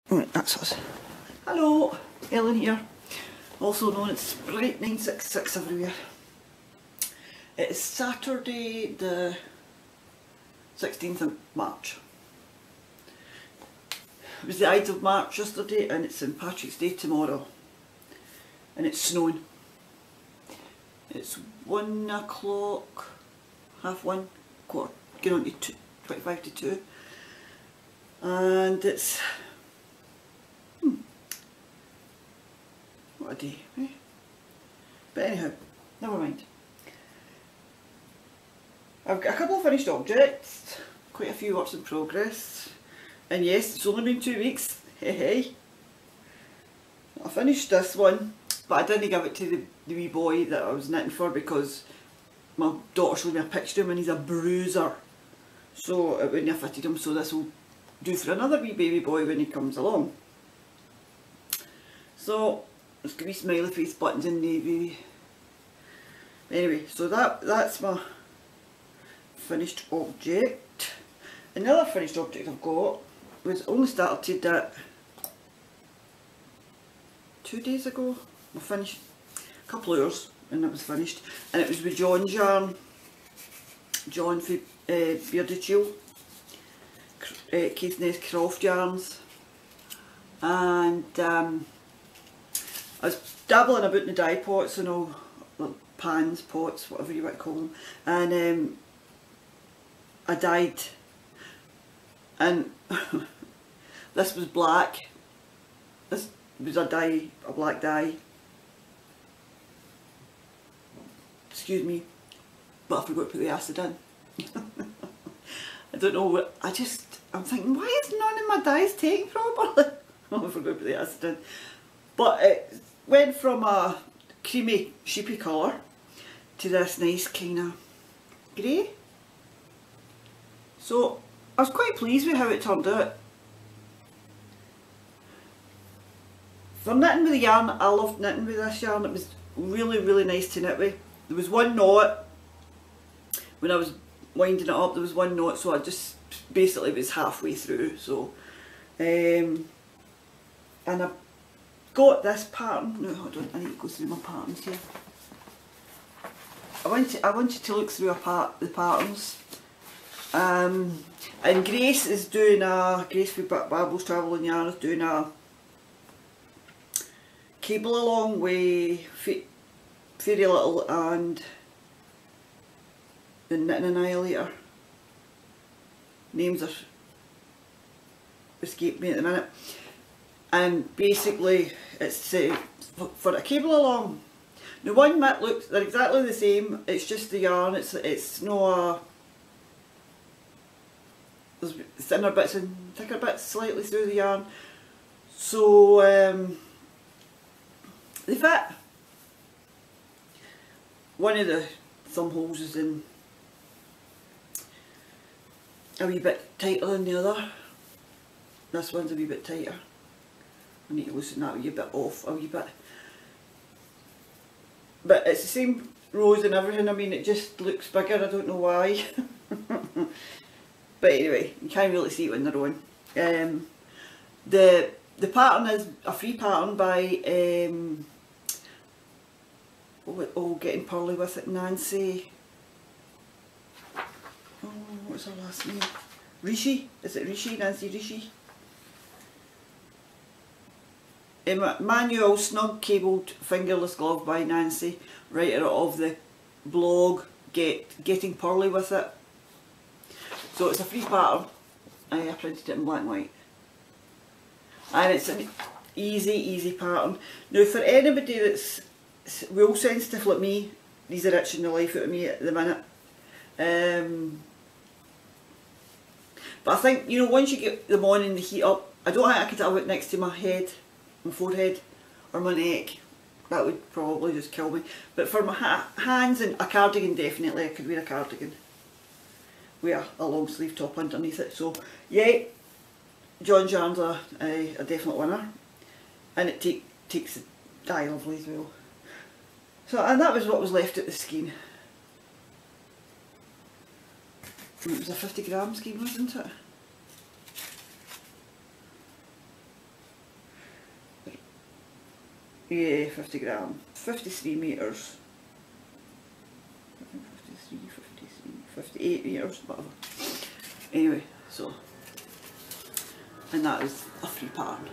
Right, that's us. Hello, Ellen here, also known as Sprite966 everywhere. It is Saturday the 16th of March. It was the Ides of March yesterday and it's St Patrick's Day tomorrow. And it's snowing. It's 1 o'clock, half one, quarter, getting on to 25 to 2. And it's, what a day, eh? But anyhow, never mind. I've got a couple of finished objects, quite a few works in progress, and yes, it's only been 2 weeks, hey hey. I finished this one, but I didn't give it to the wee boy that I was knitting for because my daughter showed me a picture of him and he's a bruiser, so it wouldn't have fitted him, so this will do for another wee baby boy when he comes along. So it's got wee smiley face buttons in navy. Anyway, so that's my finished object. Another finished object I've got was only started at 2 days ago. I finished a couple of hours and it was finished, and it was with John's yarn, John for Bearded Shield, Keith Nest Croft yarns, and I was dabbling about in the dye pots and all, like pans, pots, whatever you want to call them, and I dyed, and this was black, this was a black dye, excuse me, but I forgot to put the acid in. I don't know what, I'm thinking, why is none of my dyes taken properly? I forgot to put the acid in. But it went from a creamy sheepy colour to this nice kind of grey. So I was quite pleased with how it turned out. For knitting with the yarn, I loved knitting with this yarn. It was really nice to knit with. There was one knot, when I was winding it up there was one knot, so I just basically was halfway through. So and I got this pattern. No, hold on, I need to go through my patterns here. I want you to look through the patterns. And Grace is doing Grace for Babbles Travelling Yarn is doing a cable along with Fairy Little and the Knitting Annihilator. Names are escaping me at the minute. And basically it's for a cable along. The one mitt looks, they're exactly the same, it's just the yarn, it's no there's thinner bits and thicker bits slightly through the yarn. So they fit. One of the thumb holes is in a wee bit tighter than the other. This one's a wee bit tighter. I need to loosen that a wee bit off, a wee bit. But it's the same rows and everything, I mean it just looks bigger, I don't know why. But anyway, you can't really see it when they're on. The pattern is a free pattern by Getting Pearly With It, Nancy. Oh, what's her last name? Rishi? Is it Rishi? Nancy Rishi? Manual Snug Cabled Fingerless Glove by Nancy, writer of the blog Getting Pearly With It. So it's a free pattern. I printed it in black and white. And it's an easy pattern. Now for anybody that's real sensitive like me, these are itching the life out of me at the minute. But I think, you know, once you get them on and they heat up, I don't think I could have it next to my head, my forehead or my neck. That would probably just kill me. But for my hands and a cardigan, definitely I could wear a cardigan with a long sleeve top underneath it. So yeah, John's yarn's a definite winner, and it takes the dye lovely as well. So, and that was what was left at the skein. It was a 50 gram skein, wasn't it? Yeah, 50 gram. 53 metres. 58 metres, whatever. Anyway, so, and that was a free pattern.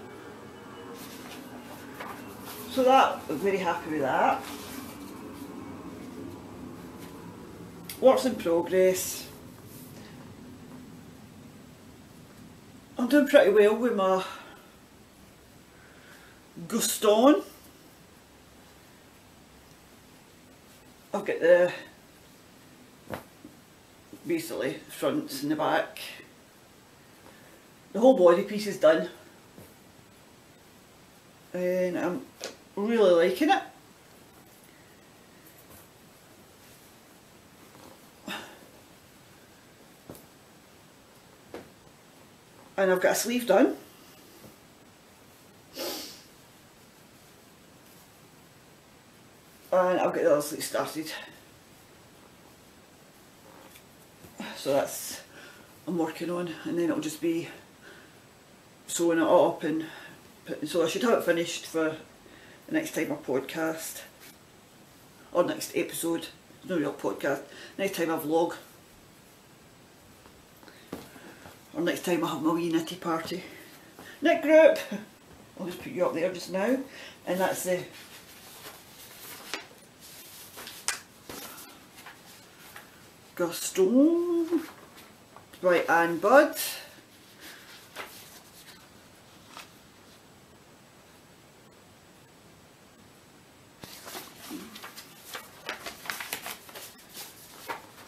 So that, I'm very happy with that. Works in progress. I'm doing pretty well with my Guston. I've got the, basically, fronts and the back. The whole body piece is done. And I'm really liking it. And I've got a sleeve done. And I've got the other sleeve started. So that's, I'm working on, and then it'll just be sewing it up and putting, so I should have it finished for the next time I podcast. Or next episode, no real podcast, next time I vlog. Or next time I have my wee nitty party. Knit group! I'll just put you up there just now. And that's the Guston by Anne Budd.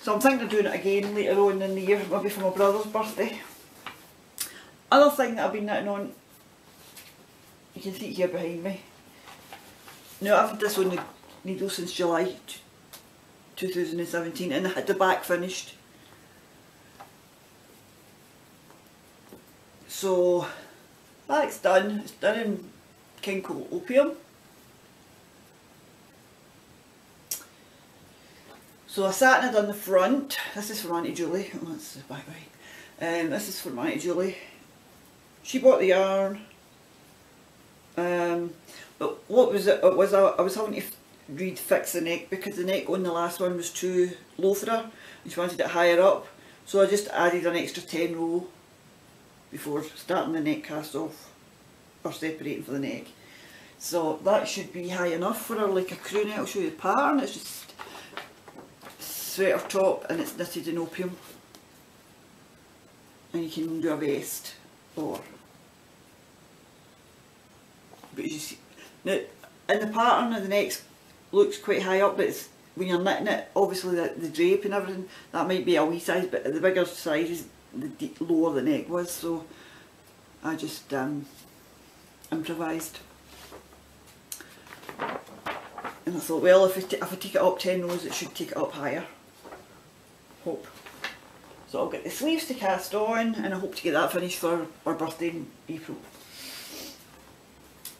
So I'm thinking of doing it again later on in the year, maybe for my brother's birthday. Other thing that I've been knitting on, you can see it here behind me. Now I've had this on the needle since July 2017 and I had the back finished. So that's done, it's done in King Coal Opium. So I sat and I done the front. This is from Auntie Julie. Oh, that's the back way. This is from Auntie Julie. She bought the yarn. But what was it? It was I was having to refix the neck because the neck on the last one was too low for her and she wanted it higher up. So I just added an extra 10 row before starting the neck cast off or separating for the neck. So that should be high enough for her, like a crew neck. I'll show you the pattern. It's just sweater top and it's knitted in opium. And you can do a vest or, but you see, now in the pattern of the neck looks quite high up, but it's, when you're knitting it, obviously the drape and everything, that might be a wee size, but the bigger size is the lower the neck was, so I just improvised. And I thought, well, if I take it up 10 rows, it should take it up higher. Hope. So I'll get the sleeves to cast on, and I hope to get that finished for our birthday in April.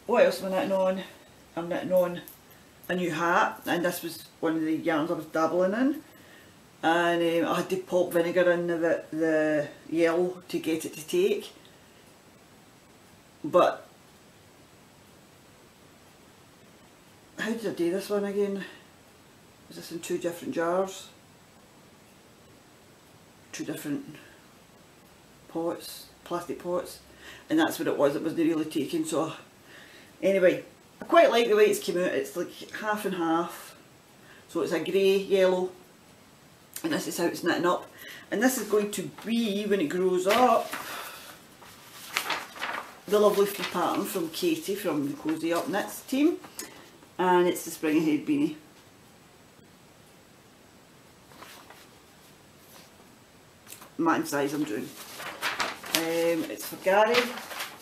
What else am I knitting on? I'm knitting on a new hat, and this was one of the yarns I was dabbling in. And I had to pop vinegar in the yellow to get it to take. But how did I do this one again? Was this in 2 different jars? 2 different pots, plastic pots, and that's what it wasn't really taken. So anyway, I quite like the way it's came out. It's like half and half, so it's a grey yellow, and this is how it's knitting up. And this is going to be, when it grows up, the lovely free pattern from Katie from the Cozy Up Knits team, and it's the Spring Ahead beanie. Matching size I'm doing. It's for Gary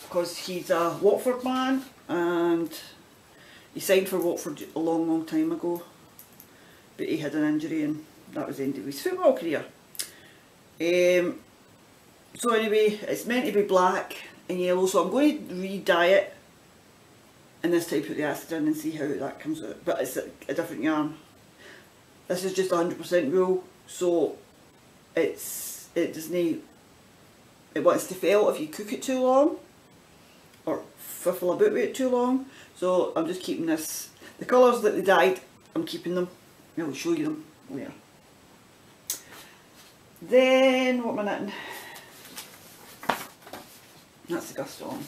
because he's a Watford man and he signed for Watford a long time ago, but he had an injury and that was the end of his football career. So anyway, it's meant to be black and yellow, so I'm going to re-dye it and this time put the acid in and see how that comes out, but it's a different yarn. This is just 100% wool, so it wants to fail if you cook it too long, or fiffle about with it too long, so I'm just keeping this. The colours that they dyed, I'm keeping them. I'll show you them later. Then what am I knitting? That's the Gusto on.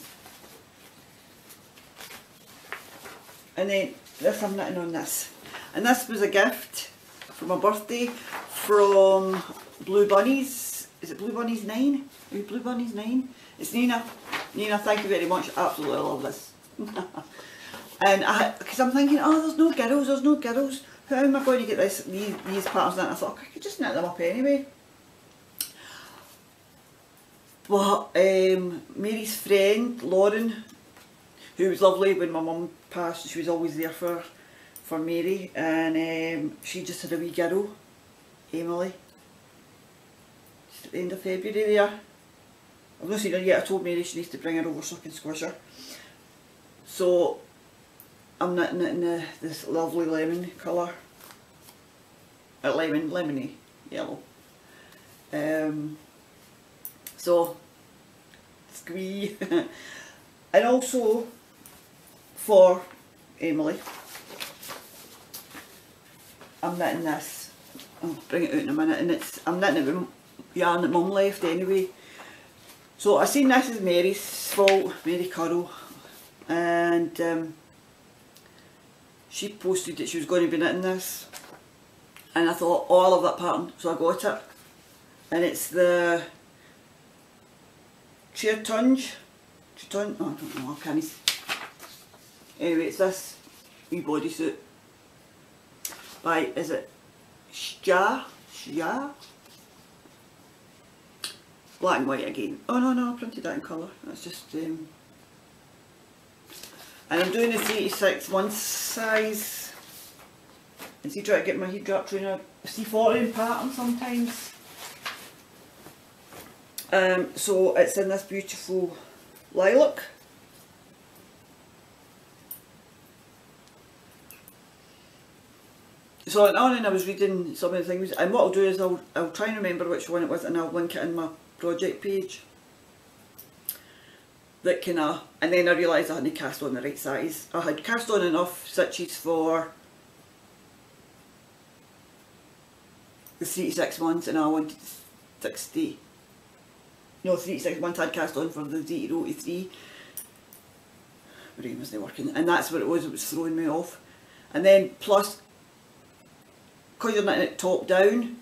And then this I'm knitting on this. And this was a gift for my birthday from Blue Bunnies. Is it Blue Bunnies 9? Are you Blue Bunnies 9? It's Nina. Nina, thank you very much. Absolutely love this. And because I'm thinking, oh, there's no girls. How am I going to get these patterns in? I thought, I could just knit them up anyway. But Mary's friend, Lauren, who was lovely when my mum passed, she was always there for Mary, and she just had a wee girl, Emily, just at the end of February there. I've not seen her yet. I told Mary she needs to bring her over so I can squish her. So I'm knitting it in this lovely lemon colour, lemony yellow. So squee. And also for Emily, I'm knitting this. I'll bring it out in a minute, and I'm knitting it with yarn that Mum left anyway. So I seen this is Mary's fault, Mary Curl, and she posted that she was going to be knitting this, and I thought, oh, I love that pattern, so I got it. And it's the Cheertunge, oh, I don't know, I can't. Anyway, it's this wee bodysuit by, is it Shia? Black and white again. Oh no, I printed that in colour. That's just, and I'm doing the 36 one size. And see, try to get my heat drop trainer, see 14 pattern sometimes. So it's in this beautiful lilac. So on and I was reading some of the things, and what I'll do is I'll try and remember which one it was, and I'll link it in my project page. That and then I realised I hadn't cast on the right size. I had cast on enough stitches for the 36 months, and I wanted 60. No, 36 months I'd cast on for the 083. Brain wasn't working, and that's what it was throwing me off. And then plus, because you're knitting it top down,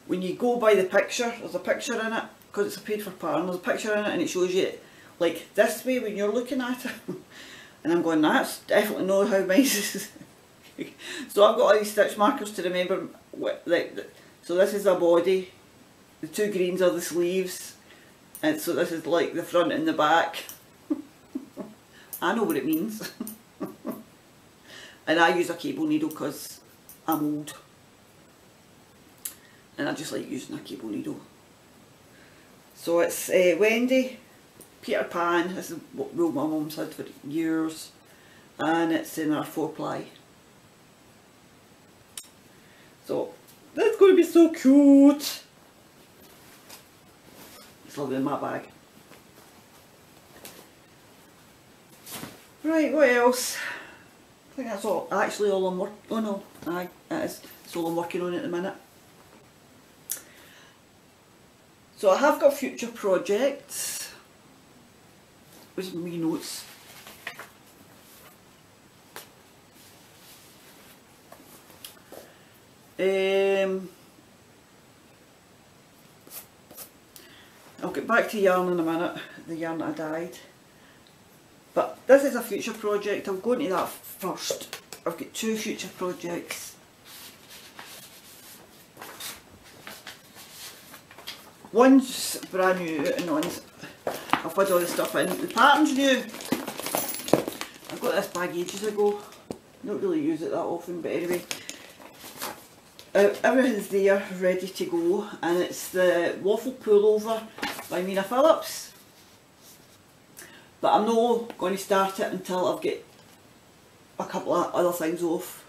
when you go by the picture, there's a picture in it, because it's a paid for pattern, there's a picture in it and it shows you it like this way when you're looking at it. And I'm going, that's definitely not how mine is. So I've got all these stitch markers to remember, so this is a body, the two greens are the sleeves, and so this is like the front and the back. I know what it means. And I use a cable needle because I'm old. And I just like using a cable needle. So it's Wendy, Peter Pan, this is what my mum's had for years, and it's in our 4-ply. So that's going to be so cute. It's lovely in my bag. Right, what else? I think that's all. Actually, all I'm working. Oh no, aye, that is. It's all I'm working on at the minute. So I have got future projects. Where's my notes? I'll get back to yarn in a minute, the yarn that I dyed. But this is a future project. I'll go into that first. I've got two future projects. One's brand new and one's, I've had all the stuff in. The pattern's new. I got this bag ages ago. Don't really use it that often, but anyway. Everything's there, ready to go, and it's the Waffle Pullover by Nina Phillips. But I'm not going to start it until I've got a couple of other things off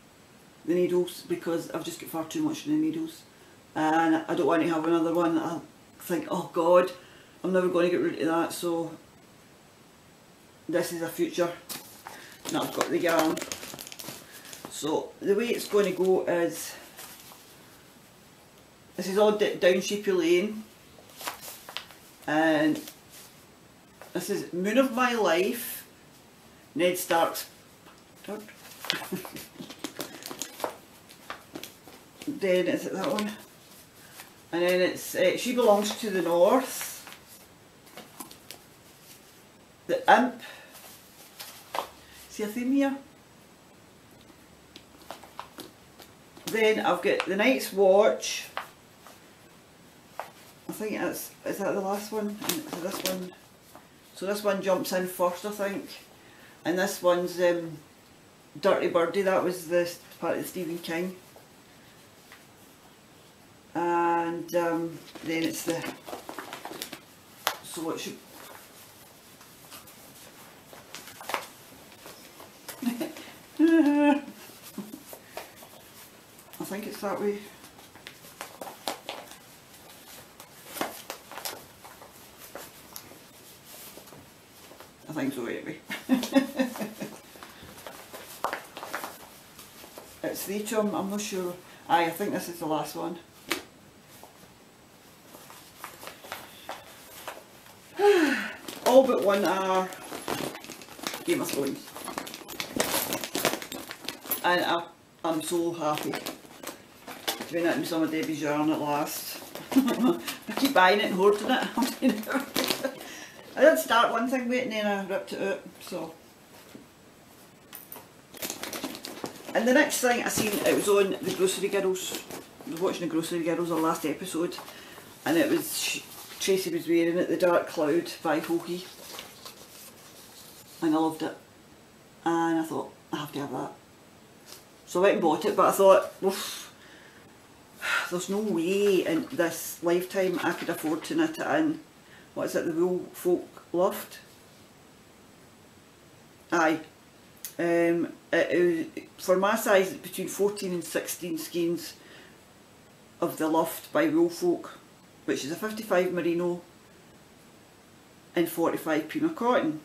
the needles, because I've just got far too much in the needles. And I don't want to have another one that I think, oh God, I'm never going to get rid of that, so this is a future. Now I've got the yarn. So the way it's going to go is, this is all down Sheepy Lane, and this is Moon of My Life, Ned Stark's then is it that one? And then it's She Belongs to the North, the Imp. See a theme here? Then I've got the Night's Watch. I think is that the last one? And is it this one? So this one jumps in first, I think. And this one's Dirty Birdie, that was the part of Stephen King. And then it's the, so what should, I think it's that way. I think so anyway. It's the Atrium, I'm not sure. Aye, I think this is the last one. All but one are Game of Thrones. And I'm so happy to be knitting some of Debbie's yarn at last. I keep buying it and hoarding it. I did start one thing with it and then I ripped it out, so. And the next thing I seen, it was on the Grocery Girls. I was watching the Grocery Girls, our last episode, and it was Tracy was wearing it, the Dark Cloud by Hokie, and I loved it, and I thought I have to have that. So I went and bought it, but I thought, oof, there's no way in this lifetime I could afford to knit it in, what is it, the Wool Folk Loft? Aye. For my size, it's between 14 and 16 skeins of the Loft by Wool Folk, which is a 55 merino and 45 Pima cotton.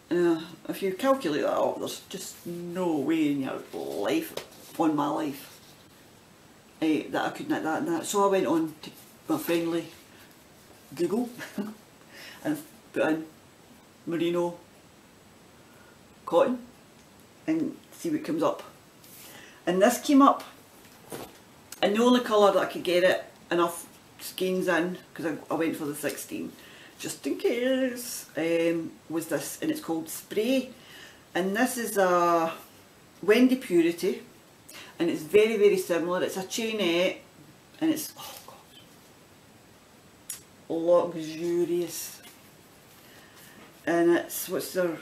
If you calculate that out, there's just no way in your life, on my life, that I could knit that and that. So I went on to my friendly Google and put in merino cotton and see what comes up. And this came up, and the only colour that I could get it enough skeins in, because I went for the 16 just in case, was this, and it's called Spray, and this is a Wendy Purity, and it's very, very similar. It's a chainette, and it's, oh god, luxurious, and it's, what's their,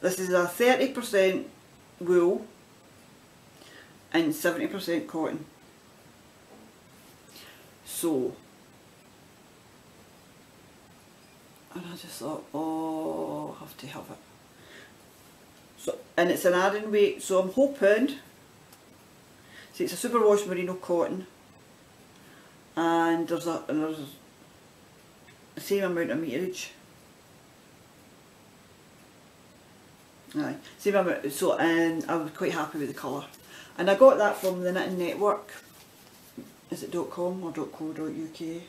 this is a 30% wool and 70% cotton. So, and I just thought, oh, I have to have it. So, and it's an Aran weight, so I'm hoping, see, it's a superwash merino cotton, and there's the same amount of meterage. Aye, same amount, so, and I was quite happy with the colour. And I got that from the Knitting Network. Is it .com or .co.uk?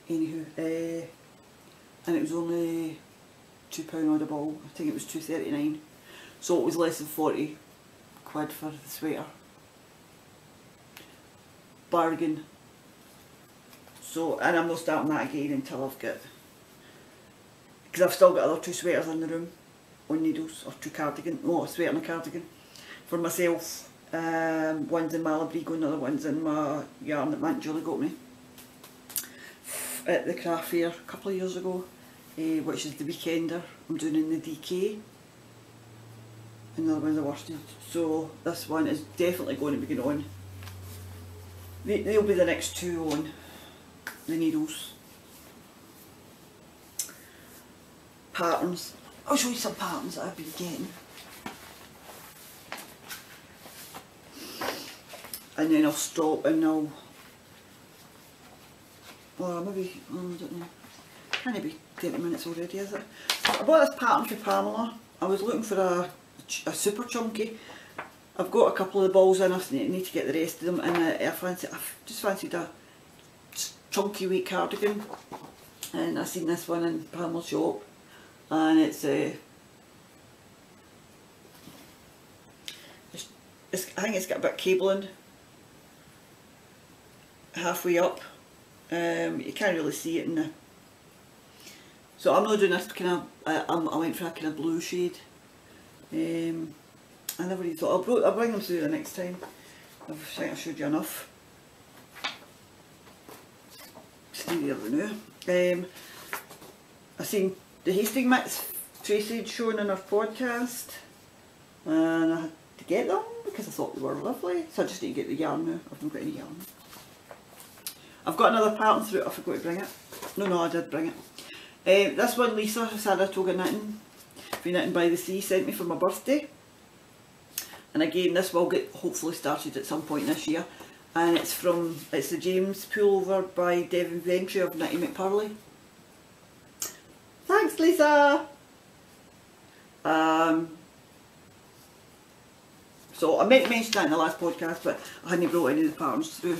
Anywho, and it was only £2 odd a ball. I think it was £2.39. So it was less than 40 quid for the sweater. Bargain. So, and I'm not starting that again until I've got, because I've still got other 2 sweaters in the room on needles, or 2 cardigans, no, a sweater and a cardigan for myself. One's in Malabrigo and the other one's in my yarn that Aunt Julie got me at the craft fair a couple of years ago, which is the Weekender. I'm doing in the DK, and the other one's a worsted. So this one is definitely going to be going on. They'll be the next 2 on the needles. Patterns. I'll show you some patterns that I've been getting. And then I'll stop and I'll or maybe, I don't know, can't be 30 minutes already, is it? So I bought this pattern for Pamela. I was looking for a super chunky. I've got a couple of the balls in, I need to get the rest of them, and I've just fancied a chunky weight cardigan, and I seen this one in Pamela's shop, and it's I think it's got a bit of cabling halfway up. You can't really see it in the, so I'm not doing this kind of, I went for a kind of blue shade. I never really thought, I'll bring them through the next time. I think I showed you enough. Stay there now. I seen the Hastings mix Tracy had shown in her podcast, and I had to get them because I thought they were lovely, so I just need to get the yarn now. I've not got any yarn. I've got another pattern through it, I forgot to bring it. No, I did bring it. This one Lisa, Saratoga Knitting, Free Knitting by the Sea, sent me for my birthday. And again, this will get hopefully started at some point this year. And it's the James pullover by Devon Ventry of Knitty McPurley. Thanks, Lisa! So I meant to mention that in the last podcast, but I hadn't brought any of the patterns through.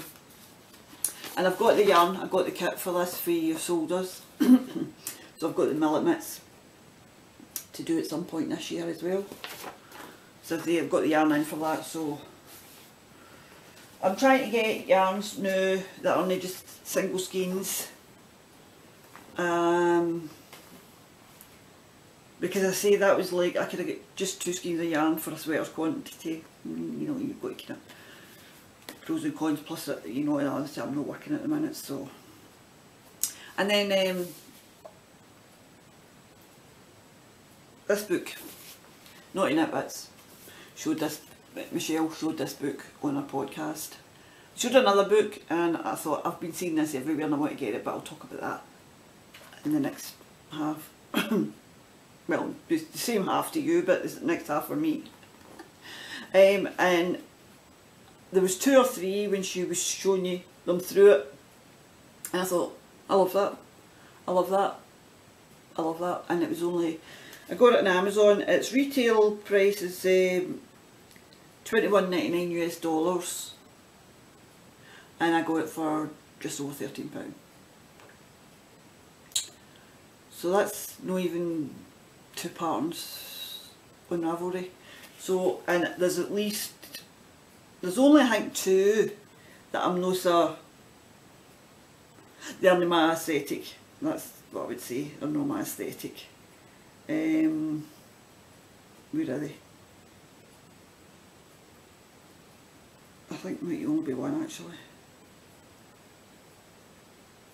And I've got the yarn, I've got the kit for this for your shoulders. So I've got the millet mitts to do at some point this year as well. So I've got the yarn in for that, so I'm trying to get yarns now that are not just single skeins. Because I say that was like, I could have got just 2 skeins of yarn for a sweater's quantity. You know, you've got to kind of pros and cons, plus you know, obviously I'm not working at the minute, so. And then this book, Naughty Knit Bits, Michelle showed this book on her podcast. Showed another book, and I thought, I've been seeing this everywhere and I want to get it, but I'll talk about that in the next half. Well, it's the same half to you, but it's the next half for me. And there was 2 or 3 when she was showing you them through it, and I thought, I love that, I love that, I love that. And it was only, I got it on Amazon. Its retail price is $21.99 US, and I got it for just over £13. So that's not even 2 patterns on Ravelry. So, and there's only I think 2 that I'm not so, they're not my aesthetic. That's what I would say, they're not my aesthetic. Where are they? I think there might only be 1 actually.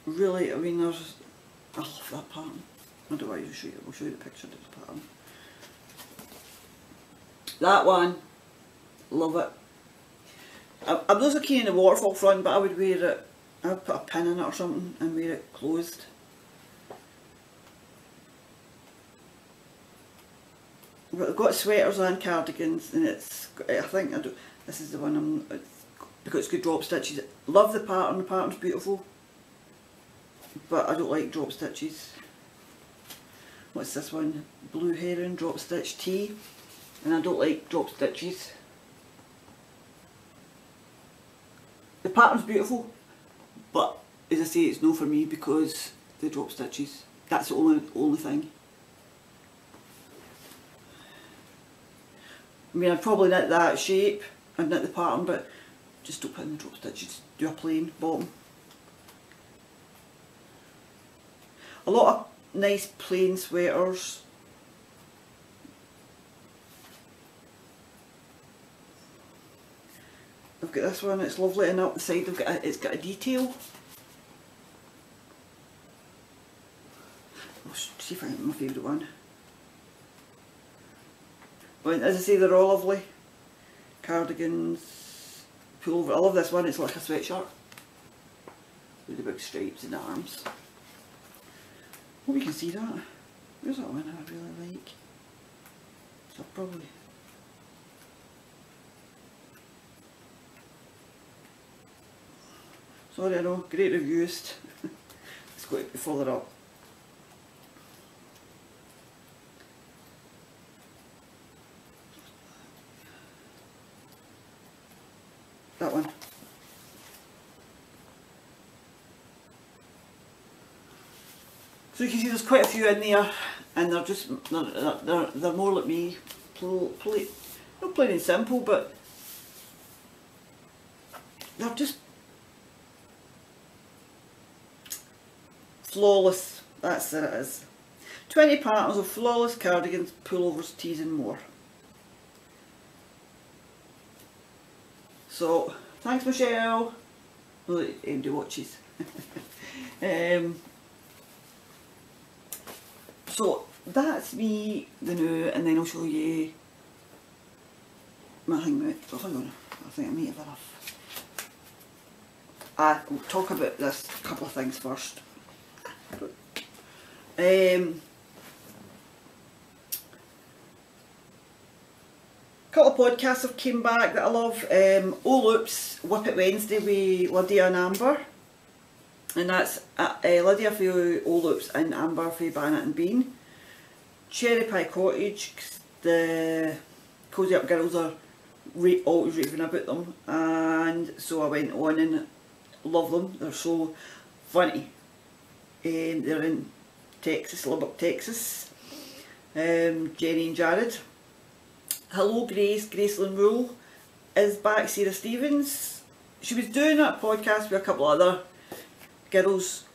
Really, I mean, I love that pattern. I don't know why I'll show you the picture of the pattern. That one, love it. I'm not so keen in the waterfall front, but I would wear it, I would put a pin in it or something and wear it closed. But I've got sweaters and cardigans, and it's, I think, this is the one because it's good drop stitches. Love the pattern's beautiful, but I don't like drop stitches. What's this one? Blue Heron drop stitch tee, and I don't like drop stitches. The pattern's beautiful, but as I say, it's no for me because the drop stitches. That's the only thing. I mean, I'd probably knit that shape and knit the pattern, but just don't put in the drop stitches. Do a plain bottom. A lot of nice plain sweaters. I've got this one, it's lovely, and up the side it's got a detail. I'll see if I can get my favourite one. Well, as I say, they're all lovely. Cardigans, pullover. I love this one, it's like a sweatshirt with the big stripes in the arms. Hope you can see that. There's that one I really like. So probably. Sorry, I know, great reviews. got to be further up. That one. So you can see there's quite a few in there, and they're just they're more like me, not plain and simple, but they're just flawless. That's it is. 20 patterns of flawless cardigans, pullovers, tees and more. So thanks Michelle. Well, Andy watches. So that's me, the new, and then I'll show you my hang out. Oh, hang on, I think I may have enough. We'll talk about this couple of things first. Couple of podcasts have came back that I love. All Oops, Whip It Wednesday with Lydia and Amber. And that's Lydia for All Oops and Amber for Bannock and Bean. Cherry Pie Cottage, the Cozy Up girls are always raving about them, and so I went on and love them. They're so funny. They're in Texas, Lubbock, Texas. Jenny and Jared. Hello Grace, Gracelyn Rule is back. Sarah Stevens. She was doing a podcast with a couple of other girls.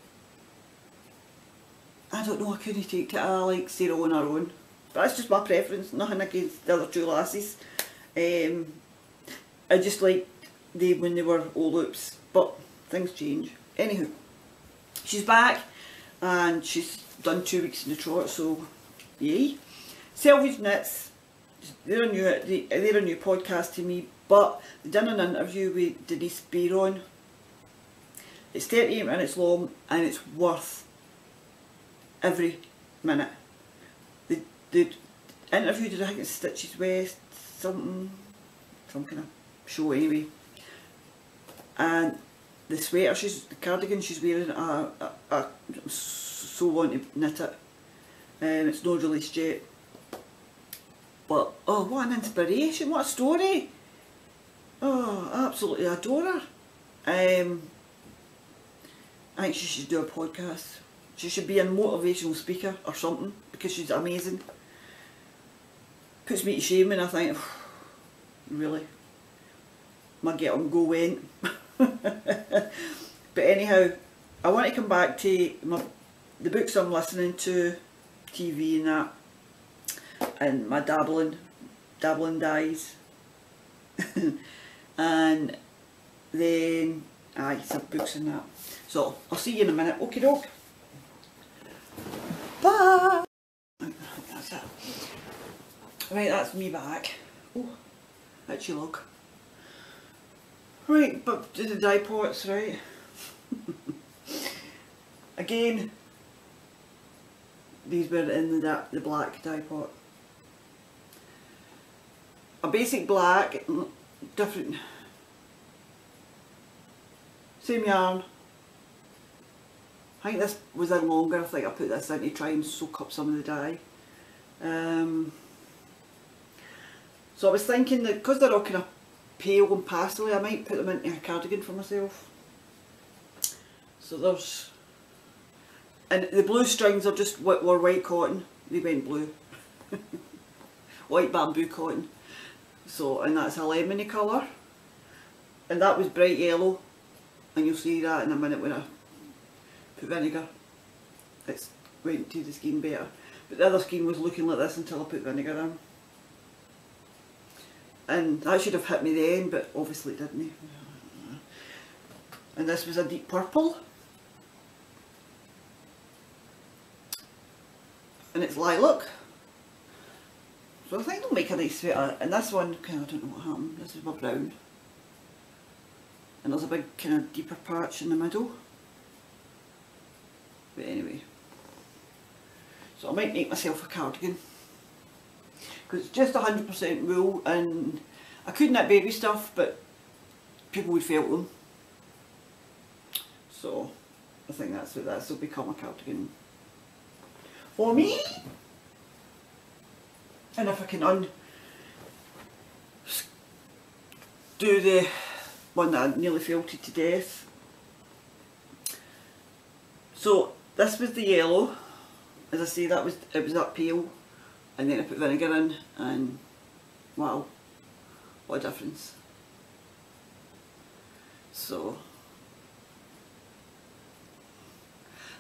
I don't know, I couldn't take it. I like Sarah on her own. But that's just my preference, nothing against the other two lasses. I just liked them when they were All Oops, but things change. Anywho, she's back and she's done 2 weeks in the trot, so yay. Selvage Knits, they're a new podcast to me, but they done an interview with Denise Biron. It's 38 minutes long and it's worth every minute. The interview did, I think it's Stitches West, some kind of show anyway. And the sweater, the cardigan she's wearing, I so want to knit it. It's not released yet. But, oh, what an inspiration, what a story. Oh, I absolutely adore her. I think she should do a podcast. She should be a motivational speaker or something, because she's amazing. Puts me to shame when I think, really, my get on go went. But anyhow, I want to come back to the books I'm listening to, TV and that, and my dabbling dies. And then, some books and that. So, I'll see you in a minute. Okie doke. Bye! That's it. Right, that's me back. Oh, itchy log. Right, but to the dye pots, right? Again, these were in the black dye pot. A basic black, different, same yarn. I think this was in longer. I think I put this in to try and soak up some of the dye. So I was thinking that because they're all kind of pale and pastel, I might put them into a cardigan for myself. So there's, and the blue strings are just were white cotton. They went blue, white bamboo cotton. So, and that's a lemony colour, and that was bright yellow, and you'll see that in a minute when I put vinegar. It's went to the skein better, but the other skein was looking like this until I put vinegar in. And that should have hit me then, but obviously it didn't. And this was a deep purple. And it's lilac. So I think it'll make a nice sweater. And this one, I don't know what happened, this is my brown. And there's a big kind of deeper patch in the middle. But anyway. So I might make myself a cardigan. Because it's just 100% wool, and I could knit baby stuff, but people would felt them. So I think that's what this will become, a cardigan for me. And if I can do the one that I nearly felted to death. So this was the yellow, as I say, it was that pale, and then I put vinegar in, and wow, what a difference. So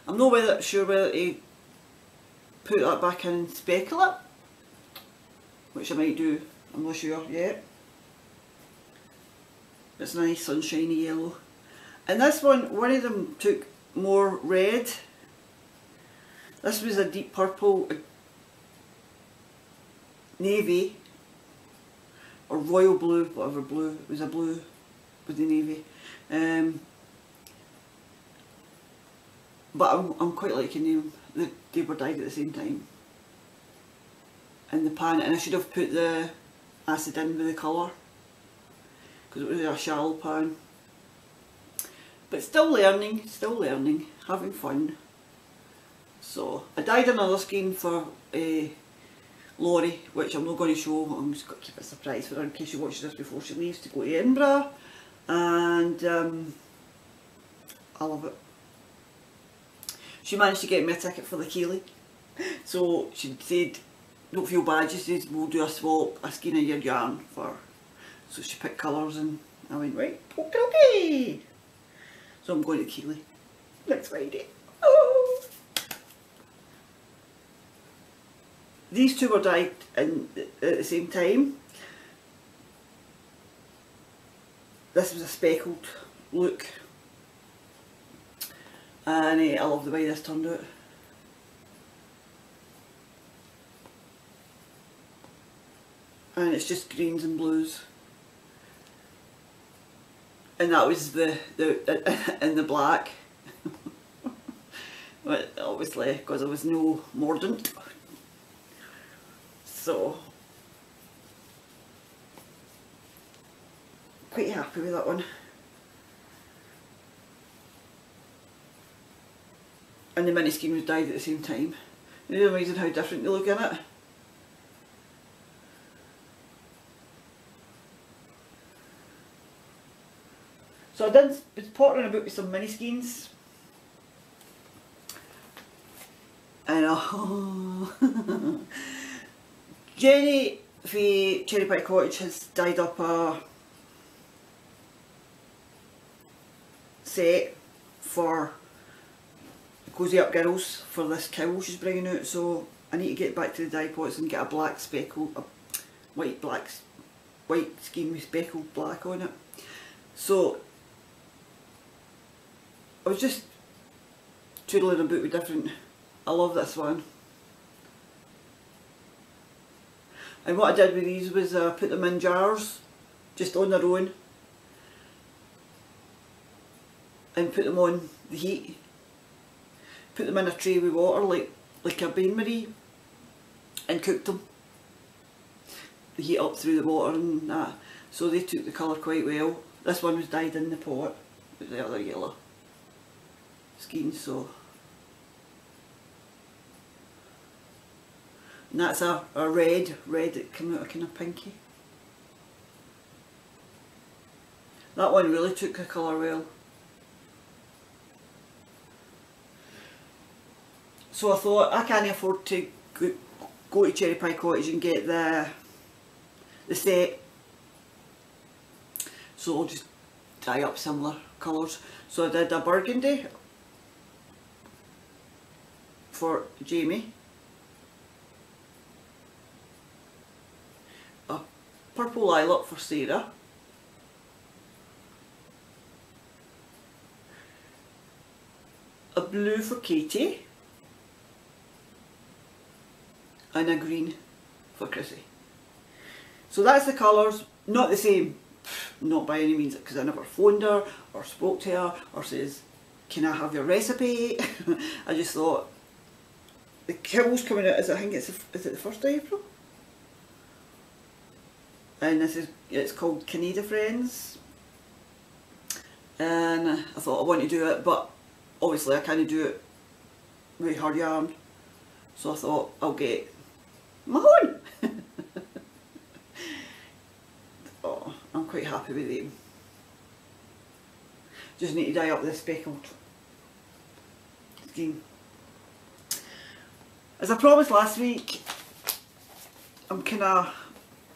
I'm not sure whether to put that back in and speckle it, which I might do, I'm not sure yet. It's a nice sunshiny yellow. And this one of them took more red. This was a deep purple, navy, or royal blue, whatever blue. It was a blue with the navy. But I'm quite liking them. They were dyed at the same time in the pan, and I should have put the acid in with the colour because it was a shallow pan. But still learning, having fun. So I dyed another skein for Laurie, which I'm not going to show. I'm just going to keep it a surprise for her in case she watches this before she leaves to go to Edinburgh. And I love it. She managed to get me a ticket for the Keeley, so she said, don't feel bad, she says we'll do a swap, a skein of your yarn for, so she picked colours and I went, right, okay. So I'm going to Keeley next Friday. Oh. These two were dyed at the same time. This was a speckled look, and I love the way this turned out. And it's just greens and blues, and that was the in the black. But obviously because there was no mordant, so quite happy with that one. And the mini skein was dyed at the same time. Isn't it amazing how different they look in it? So I was pottering about with some mini skeins. And Jenny from Cherry Pie Cottage has dyed up a set for Cozy Up Girls for this cowl she's bringing out, so I need to get back to the dye pots and get a black speckle, a white skein with speckled black on it. So I was just toodling about with different, I love this one. And what I did with these was put them in jars, just on their own, and put them on the heat. Put them in a tray with water like a bain-marie, and cooked them. The heat up through the water and that. So they took the colour quite well. This one was dyed in the pot with the other yellow skein, so. And that's a red that came out a kind of pinky. That one really took the colour well. So I thought, I can't afford to go to Cherry Pie Cottage and get the set, so I'll just dye up similar colours. So I did a burgundy for Jamie, a purple lilac for Sarah, a blue for Katie, and a green for Chrissy. So that's the colours, not the same, not by any means, because I never phoned her or spoke to her or says, can I have your recipe? I just thought, the cowl's coming out, is it the 1st of April? And it's called Canada Friends. And I thought I want to do it, but obviously I can't do it with her yarn, so I thought I'll get my own. Oh, I'm quite happy with them. Just need to dye up this speckled skein. As I promised last week, I'm kind of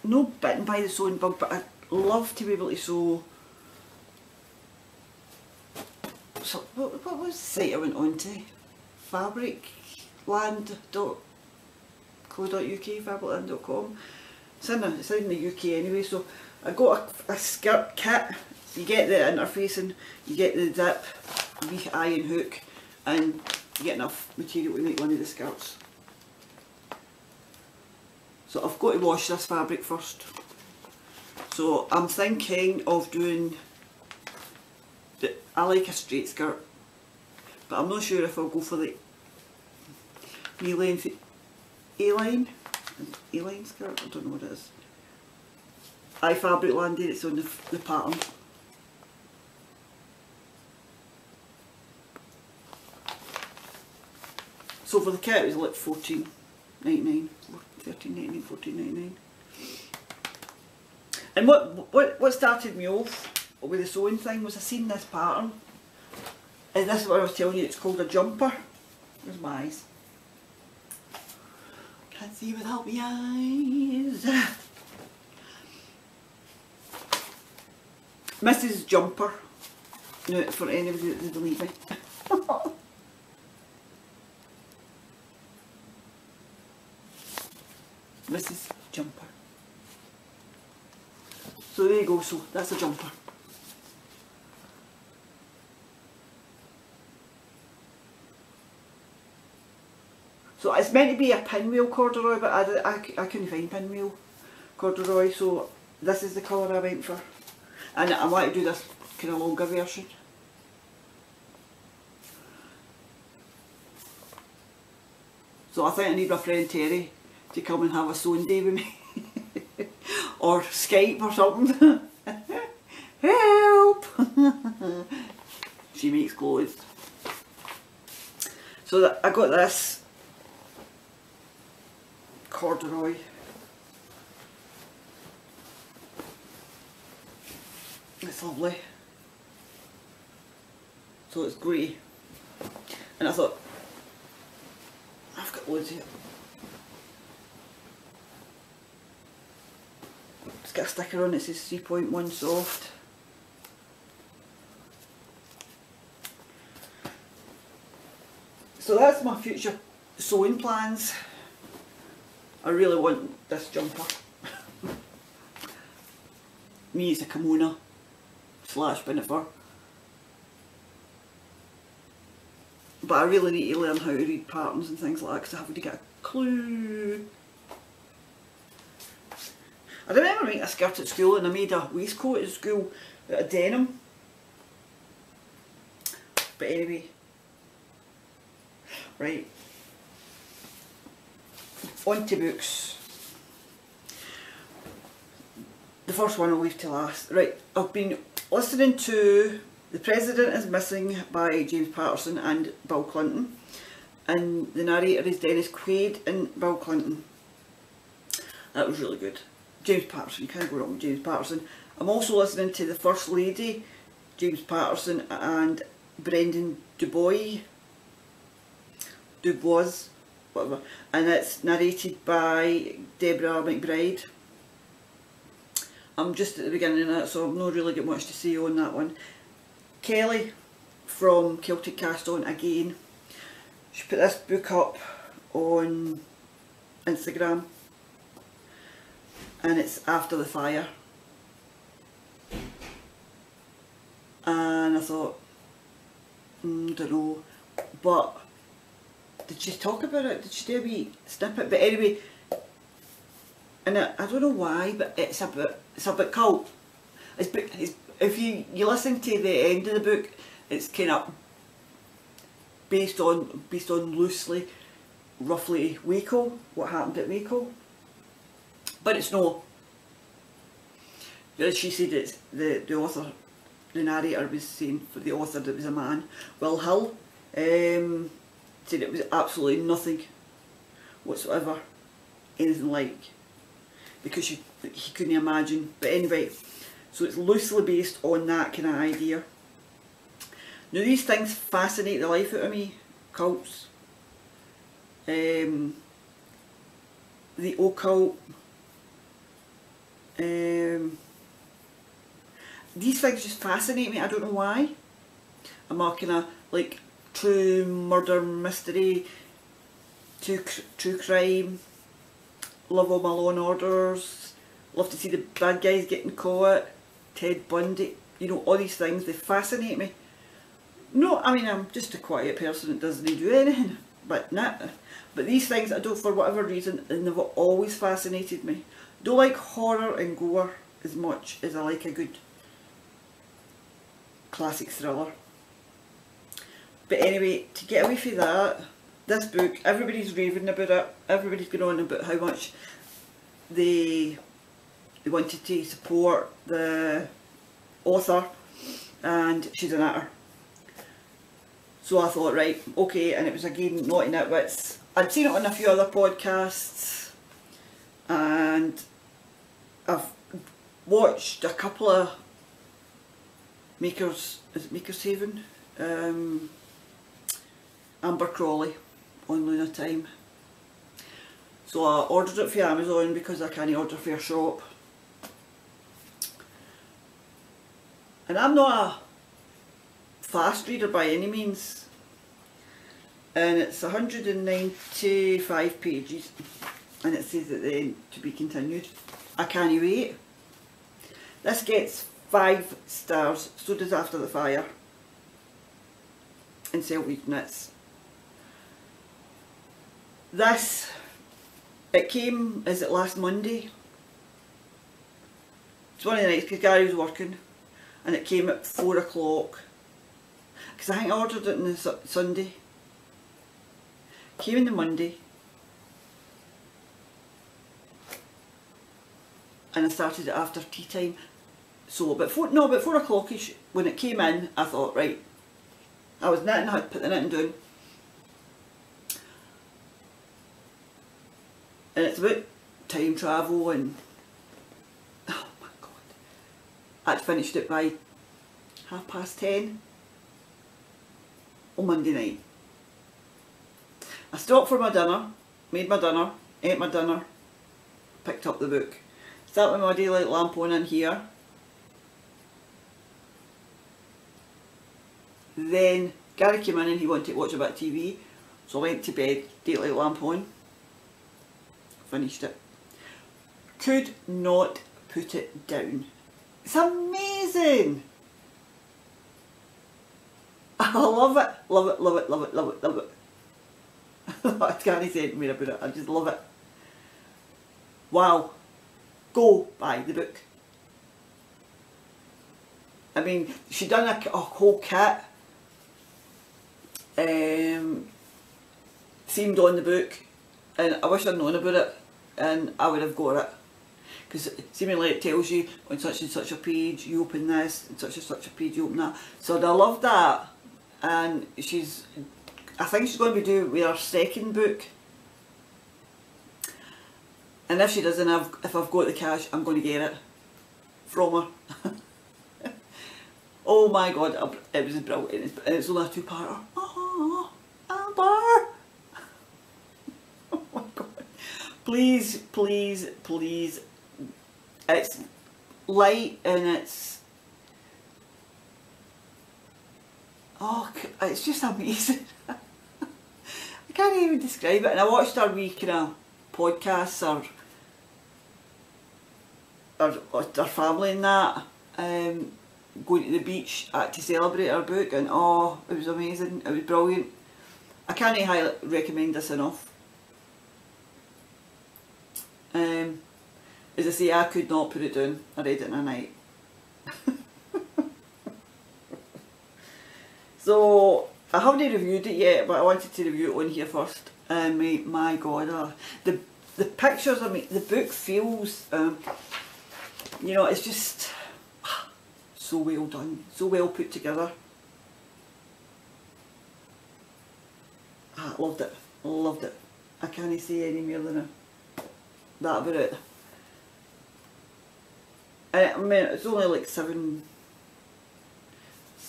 not bitten by the sewing bug, but I love to be able to sew. So what was the site I went on to? Fabricland.co.uk, fabricland.com. It's in the UK anyway, so I got a skirt kit. You get the interfacing, you get the zip, wee iron hook, and you get enough material to make one of the skirts. So I've got to wash this fabric first. So I'm thinking of doing, I like a straight skirt, but I'm not sure if I'll go for the knee-length A-line skirt, I don't know what it is. Fabricland, it's on the pattern. So for the kit it was like $14.99, $13.99, $14.99. And what started me off with the sewing thing was I seen this pattern, and this is what I was telling you, it's called a jumper. There's my eyes. Can't see without my eyes. Mrs. Jumper. No, for anybody that doesn't believe me. Mrs. Jumper. So there you go, so that's a jumper. So it's meant to be a pinwheel corduroy, but I couldn't find pinwheel corduroy, so this is the colour I went for. And I want to do this kind of longer version. So I think I need my friend Terry to come and have a sewing day with me. Or Skype or something. Help! She makes clothes. So I got this corduroy. It's lovely. So it's grey. And I thought, I've got loads here. It's got a sticker on it, it says 3.1 soft. So that's my future sewing plans. I really want this jumper. Me, it's a kimono / pinafore. But I really need to learn how to read patterns and things like that because I haven't got a clue. I remember making a skirt at school and I made a waistcoat at school out of denim. But anyway, right, on to books. The first one I'll leave to last. Right, I've been listening to The President is Missing by James Patterson and Bill Clinton, and the narrator is Dennis Quaid and Bill Clinton. That was really good. James Patterson, you can't go wrong with James Patterson. I'm also listening to The First Lady, James Patterson and Brendan Dubois, whatever, and it's narrated by Deborah McBride. I'm just at the beginning of that, so I've not really got much to say on that one. Kelly from Celtic Cast On again. She put this book up on Instagram, and it's After the Fire. And I thought, don't know, but did she talk about it? Did she do a wee snippet? But anyway, and I don't know why, but it's a bit cult. If you listen to the end of the book, it's kind of based on loosely, roughly Waco, what happened at Waco, but it's no. As she said, it's the author, the narrator was saying for the author that it was a man, Will Hill, Said it was absolutely nothing whatsoever, anything like, because he couldn't imagine. But anyway, so it's loosely based on that kind of idea. Now these things fascinate the life out of me, cults. The occult. These things just fascinate me, I don't know why. I'm a kind of like true murder mystery, true crime, love all my Law and Orders, love to see the bad guys getting caught, Ted Bundy, you know, all these things, they fascinate me. No, I mean, I'm just a quiet person that doesn't do anything, but these things, I don't, for whatever reason, and they've always fascinated me. Don't like horror and gore as much as I like a good classic thriller. But anyway, to get away from that, this book, everybody's raving about it, everybody's going on about how much they wanted to support the author, and she's an actor. So I thought, right, okay, and it was again Naughty Nitwits. I'd seen it on a few other podcasts, and I've watched a couple of Makers, is it Maker's Haven? Amber Crawley on Luna Time. So I ordered it for Amazon because I can't order for a shop. And I'm not a fast reader by any means. And it's 195 pages. And it says at the end, to be continued. I can't wait. This gets 5 stars, so does After the Fire. And Self-Read Knits. This, it came, is it last Monday? It's one of the nights because Gary was working, and it came at 4 o'clock. Because I think I ordered it on the Sunday. Came on the Monday. And I started it after tea time. So about 4 o'clockish when it came in, I thought, right, I was knitting, I had put the knitting down. And it's about time travel and, oh my god, I'd finished it by 10:30 on Monday night. I stopped for my dinner, made my dinner, ate my dinner, picked up the book. Sat with my daylight lamp on in here. Then Gary came in and he wanted to watch a bit of TV, so I went to bed, daylight lamp on. Finished it. Could not put it down. It's amazing. I love it, love it, love it, love it, love it, love it. I can't say anything more about it, I just love it. Wow. Go buy the book. I mean, she done a whole kit, themed on the book, and I wish I'd known about it, and I would have got it. Because seemingly it tells you on such and such a page you open this, and such a page you open that. So I love that, and I think she's going to be doing with her second book. And if she doesn't have, if I've got the cash, I'm going to get it from her. Oh my god, it was brilliant, and it's only a 2-parter. Oh, Amber! Oh my god. Please, please, please. It's light and it's... oh, it's just amazing. I can't even describe it. And I watched our wee kind of podcasts, our family and that, going to the beach to celebrate our book, and oh, it was amazing, it was brilliant. I can't highly recommend this enough. As I say, I could not put it down. I read it in a night. So, I haven't reviewed it yet, but I wanted to review it on here first. My god, the pictures, I mean, the book feels, you know, it's just so well done, so well put together. I loved it, loved it. I can't say any more than that about it. I mean, it's only like seven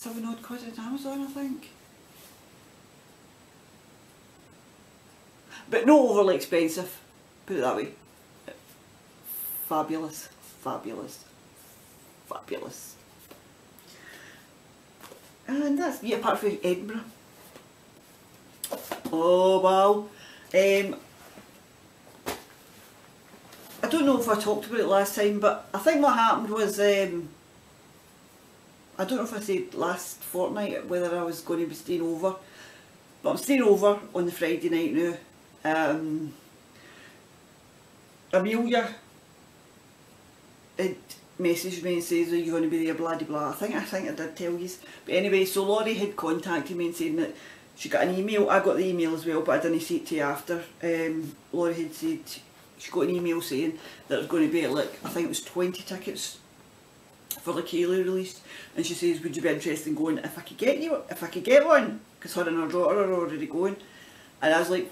odd quid on Amazon, I think. But not overly expensive, put it that way. Fabulous, fabulous, fabulous. And that's me apart from Edinburgh. Oh wow. I don't know if I talked about it last time, but I think what happened was, I don't know if I said last fortnight whether I was going to be staying over, but I'm staying over on the Friday night now. Amelia had messaged me and says, are you going to be there, blah blah blah. I think I did tell you. But anyway, so Laurie had contacted me and saying that she got an email. I got the email as well, but I didn't see it to you after. Laurie had said she got an email saying that it was going to be like, I think it was 20 tickets for the Kayleigh release, and she says, would you be interested in going if I could get one, because her and her daughter are already going. And I was like,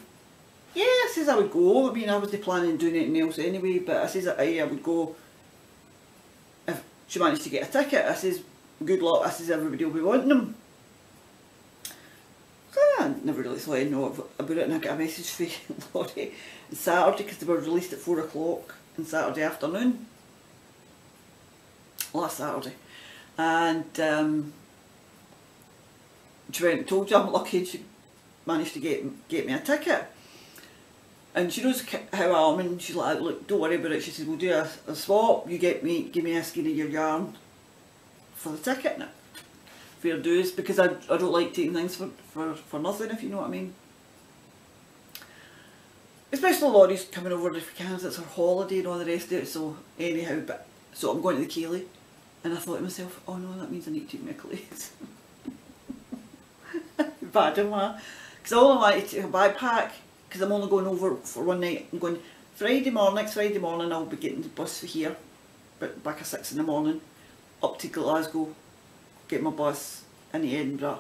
yeah, I says I would go. I mean, I wasn't planning on doing anything else anyway, but I says that I would go if she managed to get a ticket. I says, good luck. I says, everybody will be wanting them. So I never really thought I'd know about it, and I got a message from Laurie on Saturday, because they were released at 4 o'clock on Saturday afternoon. Last Saturday. And she went and told you I'm lucky, and she managed to get me a ticket. And she knows how I am, and she's like, look, don't worry about it. She said, we'll do a swap, you give me a skein of your yarn for the ticket now. Fair dues, because I don't like taking things for nothing, if you know what I mean. Especially Laurie's coming over if we can, it's her holiday and all the rest of it, so anyhow, so I'm going to the Kayleigh, and I thought to myself, oh no, that means I need to take my clothes. Bad, am I? Because I only wanted to take a backpack, because I'm only going over for one night. I'm going next Friday morning I'll be getting the bus for here, but back at 6 in the morning, up to Glasgow, get my bus into Edinburgh,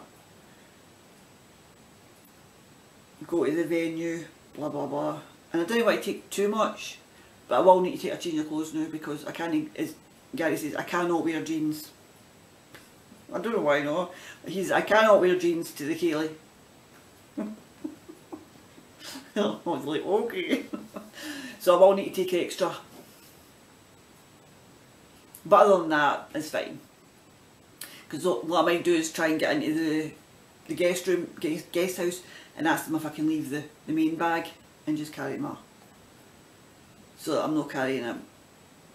go to the venue, blah blah blah. And I don't want to take too much, but I will need to take a change of clothes now, because I can't, as Gary says, I cannot wear jeans. I don't know why not. I cannot wear jeans to the Kayleigh. I was like, okay. So I will need to take extra. But other than that, it's fine. Because what I might do is try and get into the guest house, and ask them if I can leave the main bag and just carry my, so that I'm not carrying a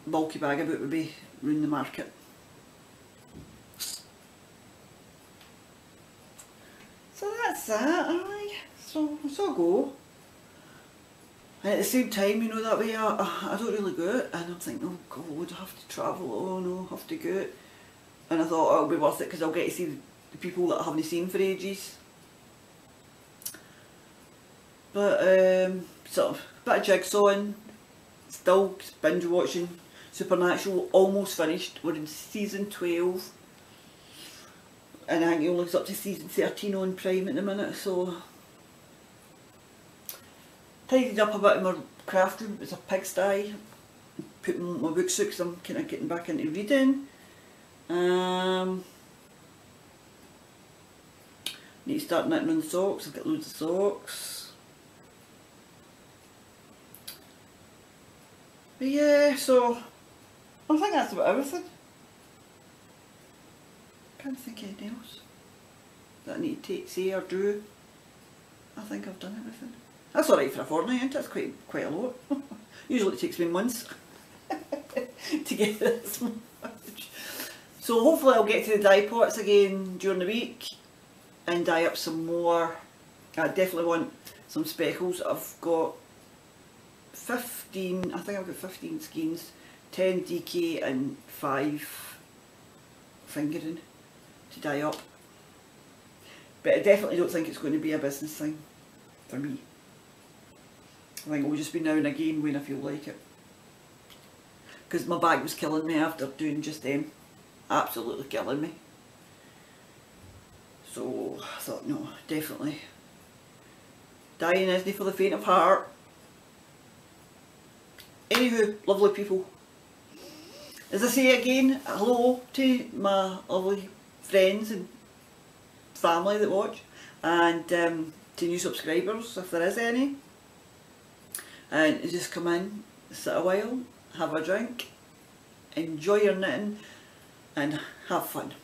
bulky bag about with me round the market. So that's that, aye. So go. And at the same time, you know, that way I don't really go out, and I'm thinking, oh God, I have to travel, oh no, I have to go out. And I thought, oh, it'll be worth it, because I'll get to see the people that I haven't seen for ages. But sort of a bit of jigsawing, still binge watching Supernatural, almost finished. We're in season 12, and I think it only goes up to season 13 on Prime at the minute, so tidied up a bit in my craft room. It's a pigsty, putting my books out because I'm kind of getting back into reading. Need to start knitting on the socks. I've got loads of socks. But yeah, so I think that's about everything. Can't think of anything else that I need to say or do. I think I've done everything. That's alright for a fortnight, isn't it? That's quite a lot. Usually it takes me months to get this much. So hopefully I'll get to the dye pots again during the week and dye up some more. I definitely want some speckles. I've got 15, I think I've got 15 skeins, 10 DK and 5 fingering to dye up. But I definitely don't think it's going to be a business thing for me. I think it will just be now and again when I feel like it. Because my bag was killing me after doing just them. Absolutely killing me. So I thought, no, definitely Dying isn't for the faint of heart. Anywho, lovely people. As I say again, hello to my lovely friends and family that watch, and to new subscribers if there is any. And just come in, sit a while, have a drink, enjoy your knitting and have fun.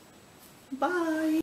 Bye!